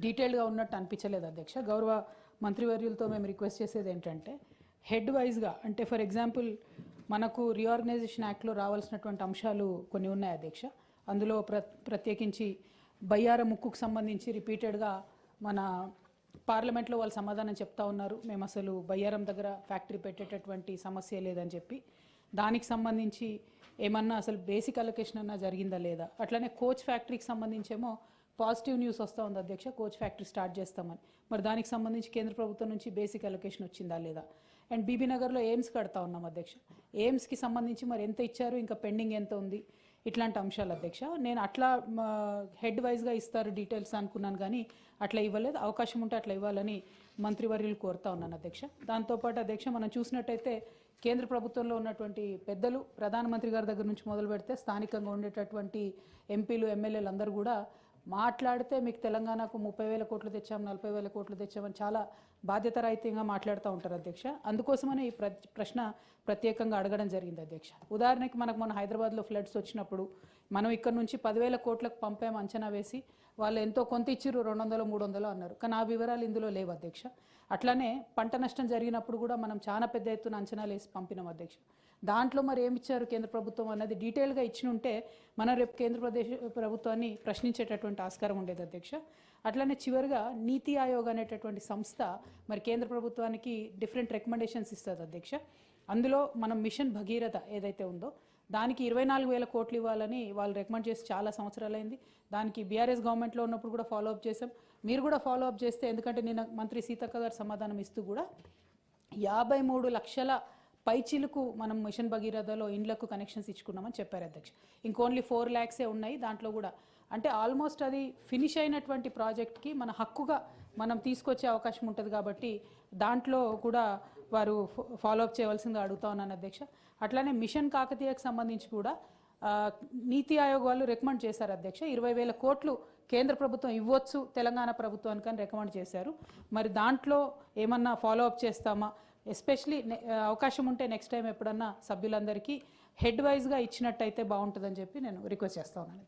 డీటెయిల్గా ఉన్నట్టు అనిపించలేదు అధ్యక్ష. గౌరవ మంత్రివర్యులతో మేము రిక్వెస్ట్ చేసేది ఏంటంటే హెడ్ వైజ్గా, అంటే ఫర్ ఎగ్జాంపుల్ మనకు రీఆర్గనైజేషన్ యాక్ట్లో రావాల్సినటువంటి అంశాలు కొన్ని ఉన్నాయి అధ్యక్ష. అందులో ప్రత్యేకించి బయ్యారం ముక్కుకు సంబంధించి రిపీటెడ్గా మన పార్లమెంట్లో వాళ్ళు సమాధానం చెప్తా ఉన్నారు, మేము అసలు బయ్యారం దగ్గర ఫ్యాక్టరీ పెట్టేటటువంటి సమస్య లేదని చెప్పి. దానికి సంబంధించి ఏమన్నా అసలు బేసిక్ అలొకేషన్ అన్నా జరిగిందా లేదా. అట్లనే కోచ్ ఫ్యాక్టరీకి సంబంధించేమో పాజిటివ్ న్యూస్ వస్తూ ఉంది అధ్యక్ష, కోచ్ ఫ్యాక్టరీ స్టార్ట్ చేస్తామని. మరి దానికి సంబంధించి కేంద్ర ప్రభుత్వం నుంచి బేసిక్ అలొకేషన్ వచ్చిందా లేదా. అండ్ బీబీ నగర్లో ఎయిమ్స్ కడతా ఉన్నాం అధ్యక్ష, ఎయిమ్స్కి సంబంధించి మరి ఎంత ఇచ్చారు, ఇంకా పెండింగ్ ఎంత ఉంది, ఇట్లాంటి అంశాలు అధ్యక్ష. నేను అట్లా హెడ్ వైజ్గా ఇస్తారు డీటెయిల్స్ అనుకున్నాను, కానీ అట్లా ఇవ్వలేదు. అవకాశం ఉంటే అట్లా ఇవ్వాలని మంత్రివర్యులు కోరుతా ఉన్నాను అధ్యక్ష. దాంతోపాటు అధ్యక్ష మనం చూసినట్టయితే కేంద్ర ప్రభుత్వంలో ఉన్నటువంటి పెద్దలు ప్రధానమంత్రి గారి దగ్గర నుంచి మొదలు పెడితే స్థానికంగా ఉండేటటువంటి ఎంపీలు ఎమ్మెల్యేలు అందరూ కూడా మాట్లాడితే మీకు తెలంగాణకు 30,000 కోట్లు తెచ్చాం, 40,000 కోట్లు తెచ్చామని చాలా బాధ్యతారహితంగా మాట్లాడుతూ ఉంటారు అధ్యక్ష. అందుకోసమనే ఈ ప్రశ్న ప్రత్యేకంగా అడగడం జరిగింది అధ్యక్ష. ఉదాహరణకి మనకు మన హైదరాబాద్లో ఫ్లడ్స్ వచ్చినప్పుడు మనం ఇక్కడ నుంచి 10,000 కోట్లకు పంపాము అంచనా వేసి, వాళ్ళు ఎంతో కొంత ఇచ్చిర్రు, 200, 300 అన్నారు, కానీ ఆ వివరాలు ఇందులో లేవు అధ్యక్ష. అట్లానే పంట నష్టం జరిగినప్పుడు కూడా మనం చాలా పెద్ద ఎత్తున అంచనాలు వేసి పంపినాం అధ్యక్ష. దాంట్లో మరి ఏమి ఇచ్చారు కేంద్ర ప్రభుత్వం అన్నది డీటెయిల్గా ఇచ్చినుంటే మనం రేపు కేంద్ర ప్రభుత్వాన్ని ప్రశ్నించేటటువంటి ఆస్కారం ఉండేది అధ్యక్ష. అట్లనే చివరిగా నీతి ఆయోగ్ అనేటటువంటి సంస్థ మరి కేంద్ర ప్రభుత్వానికి డిఫరెంట్ రికమెండేషన్స్ ఇస్తుంది అధ్యక్ష. అందులో మనం మిషన్ భగీరథ ఏదైతే ఉందో దానికి 24,000 కోట్లు ఇవ్వాలని వాళ్ళు రికమెండ్ చేసి చాలా సంవత్సరాలైంది. దానికి బీఆర్ఎస్ గవర్నమెంట్లో ఉన్నప్పుడు కూడా ఫాలోఅప్ చేసాం, మీరు కూడా ఫాలోఅప్ చేస్తే, ఎందుకంటే నిన్న మంత్రి సీతక్క గారు సమాధానం ఇస్తూ కూడా 53 లక్షల పైచిలకు మనం మిషన్ భగీరథలో ఇండ్లకు కనెక్షన్స్ ఇచ్చుకున్నామని చెప్పారు అధ్యక్ష. ఇంకోన్లీ 4 lakhsే ఉన్నాయి దాంట్లో కూడా. అంటే ఆల్మోస్ట్ అది ఫినిష్ అయినటువంటి ప్రాజెక్ట్కి మన హక్కుగా మనం తీసుకొచ్చే అవకాశం ఉంటుంది కాబట్టి దాంట్లో కూడా వారు ఫాలోఅప్ చేయవలసిందిగా అడుగుతా ఉన్నాను అధ్యక్ష. అట్లానే మిషన్ కాకతీయకు సంబంధించి కూడా నీతి ఆయోగ్ వాళ్ళు రికమెండ్ చేశారు అధ్యక్ష, 20,000 కోట్లు కేంద్ర ప్రభుత్వం ఇవ్వచ్చు తెలంగాణ ప్రభుత్వానికి అని రికమెండ్ చేశారు. మరి దాంట్లో ఏమన్నా ఫాలోఅప్ చేస్తామా, ఎస్పెషలీ అవకాశం ఉంటే నెక్స్ట్ టైం ఎప్పుడన్నా సభ్యులందరికీ హెడ్ వైజ్గా ఇచ్చినట్టయితే బాగుంటుందని చెప్పి నేను రిక్వెస్ట్ చేస్తా ఉన్నాను.